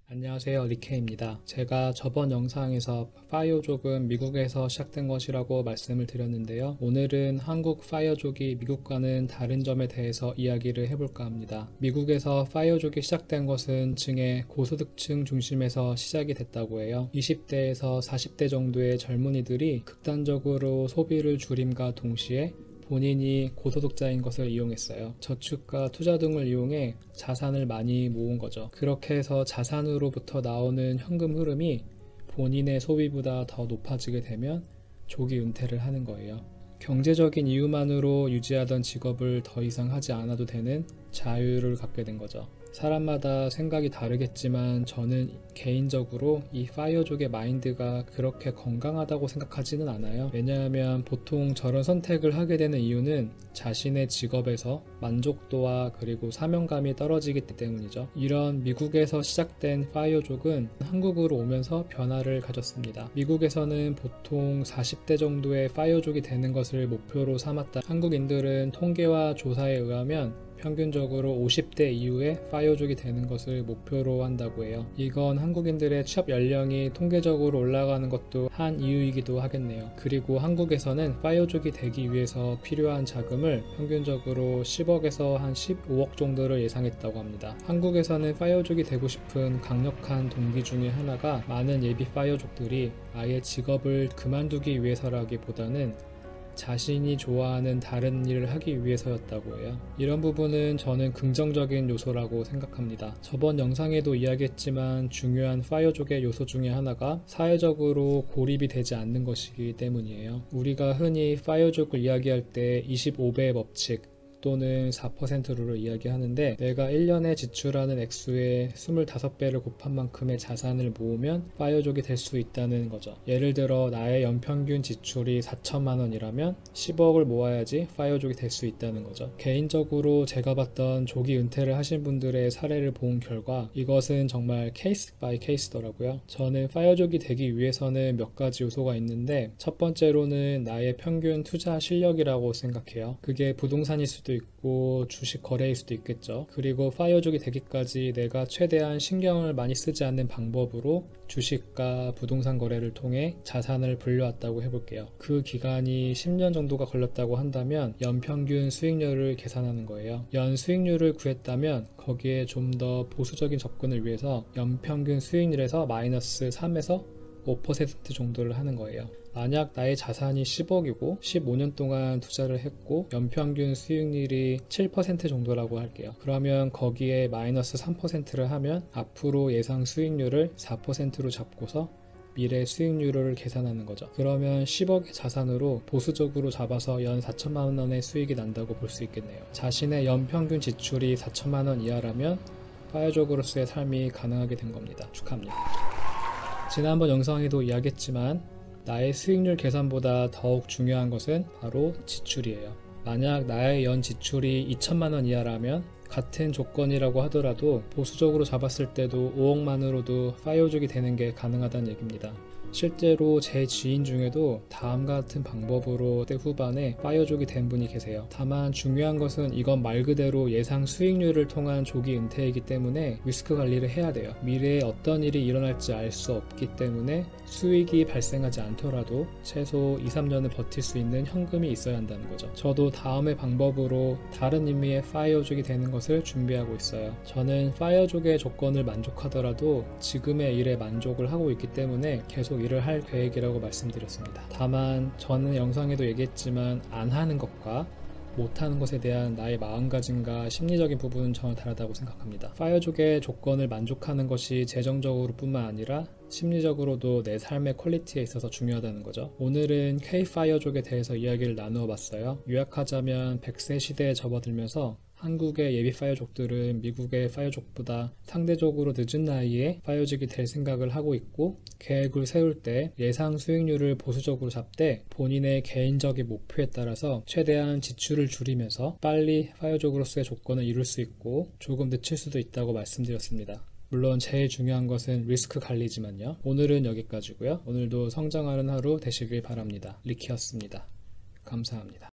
안녕하세요, 리케입니다. 제가 저번 영상에서 파이어족은 미국에서 시작된 것이라고 말씀을 드렸는데요. 오늘은 한국 파이어족이 미국과는 다른 점에 대해서 이야기를 해볼까 합니다. 미국에서 파이어족이 시작된 것은 층의 고소득층 중심에서 시작이 됐다고 해요. 20대에서 40대 정도의 젊은이들이 극단적으로 소비를 줄임과 동시에 본인이 고소득자인 것을 이용했어요. 저축과 투자 등을 이용해 자산을 많이 모은 거죠. 그렇게 해서 자산으로부터 나오는 현금 흐름이 본인의 소비보다 더 높아지게 되면 조기 은퇴를 하는 거예요. 경제적인 이유만으로 유지하던 직업을 더 이상 하지 않아도 되는 자유를 갖게 된 거죠. 사람마다 생각이 다르겠지만 저는 개인적으로 이 파이어족의 마인드가 그렇게 건강하다고 생각하지는 않아요. 왜냐하면 보통 저런 선택을 하게 되는 이유는 자신의 직업에서 만족도와 그리고 사명감이 떨어지기 때문이죠. 이런 미국에서 시작된 파이어족은 한국으로 오면서 변화를 가졌습니다. 미국에서는 보통 40대 정도의 파이어족이 되는 것을 목표로 삼았다. 한국인들은 통계와 조사에 의하면 평균적으로 50대 이후에 파이어족이 되는 것을 목표로 한다고 해요. 이건 한국인들의 취업 연령이 통계적으로 올라가는 것도 한 이유이기도 하겠네요. 그리고 한국에서는 파이어족이 되기 위해서 필요한 자금을 평균적으로 10억에서 한 15억 정도를 예상했다고 합니다. 한국에서는 파이어족이 되고 싶은 강력한 동기 중에 하나가 많은 예비 파이어족들이 아예 직업을 그만두기 위해서라기보다는 자신이 좋아하는 다른 일을 하기 위해서였다고 해요. 이런 부분은 저는 긍정적인 요소라고 생각합니다. 저번 영상에도 이야기했지만 중요한 파이어족의 요소 중에 하나가 사회적으로 고립이 되지 않는 것이기 때문이에요. 우리가 흔히 파이어족을 이야기할 때 25배 법칙 또는 4%를 이야기하는데, 내가 1년에 지출하는 액수의 25배를 곱한 만큼의 자산을 모으면 파이어족이 될 수 있다는 거죠. 예를 들어 나의 연평균 지출이 4천만 원이라면 10억을 모아야지 파이어족이 될 수 있다는 거죠. 개인적으로 제가 봤던 조기 은퇴를 하신 분들의 사례를 본 결과 이것은 정말 케이스 바이 케이스더라고요. 저는 파이어족이 되기 위해서는 몇 가지 요소가 있는데, 첫 번째로는 나의 평균 투자 실력이라고 생각해요. 그게 부동산일 수도 있고 주식 거래일 수도 있겠죠. 그리고 파이어족이 되기까지 내가 최대한 신경을 많이 쓰지 않는 방법으로 주식과 부동산 거래를 통해 자산을 불려왔다고 해볼게요. 그 기간이 10년 정도가 걸렸다고 한다면 연평균 수익률을 계산하는 거예요. 연 수익률을 구했다면 거기에 좀 더 보수적인 접근을 위해서 연평균 수익률에서 마이너스 3에서 5% 정도를 하는 거예요. 만약 나의 자산이 10억이고 15년 동안 투자를 했고 연평균 수익률이 7% 정도라고 할게요. 그러면 거기에 마이너스 3%를 하면 앞으로 예상 수익률을 4%로 잡고서 미래 수익률을 계산하는 거죠. 그러면 10억의 자산으로 보수적으로 잡아서 연 4천만 원의 수익이 난다고 볼 수 있겠네요. 자신의 연평균 지출이 4천만 원 이하라면 파이어족으로서의 삶이 가능하게 된 겁니다. 축하합니다. 지난번 영상에도 이야기했지만 나의 수익률 계산보다 더욱 중요한 것은 바로 지출이에요. 만약 나의 연 지출이 2천만 원 이하라면 같은 조건이라고 하더라도 보수적으로 잡았을 때도 5억만으로도 파이어족이 되는 게 가능하다는 얘기입니다. 실제로 제 지인 중에도 다음과 같은 방법으로 때 후반에 파이어족이 된 분이 계세요. 다만 중요한 것은 이건 말 그대로 예상 수익률을 통한 조기 은퇴이기 때문에 리스크 관리를 해야 돼요. 미래에 어떤 일이 일어날지 알 수 없기 때문에 수익이 발생하지 않더라도 최소 2-3년을 버틸 수 있는 현금이 있어야 한다는 거죠. 저도 다음의 방법으로 다른 의미의 파이어족이 되는 것을 준비하고 있어요. 저는 파이어족의 조건을 만족하더라도 지금의 일에 만족을 하고 있기 때문에 계속 일을 할 계획이라고 말씀드렸습니다. 다만 저는 영상에도 얘기했지만 안 하는 것과 못하는 것에 대한 나의 마음가짐과 심리적인 부분은 전혀 다르다고 생각합니다. 파이어족의 조건을 만족하는 것이 재정적으로 뿐만 아니라 심리적으로도 내 삶의 퀄리티에 있어서 중요하다는 거죠. 오늘은 K-파이어족에 대해서 이야기를 나누어 봤어요. 요약하자면 100세 시대에 접어들면서 한국의 예비 파이어족들은 미국의 파이어족보다 상대적으로 늦은 나이에 파이어족이 될 생각을 하고 있고, 계획을 세울 때 예상 수익률을 보수적으로 잡되 본인의 개인적인 목표에 따라서 최대한 지출을 줄이면서 빨리 파이어족으로서의 조건을 이룰 수 있고 조금 늦출 수도 있다고 말씀드렸습니다. 물론 제일 중요한 것은 리스크 관리지만요. 오늘은 여기까지고요. 오늘도 성장하는 하루 되시길 바랍니다. 리키였습니다. 감사합니다.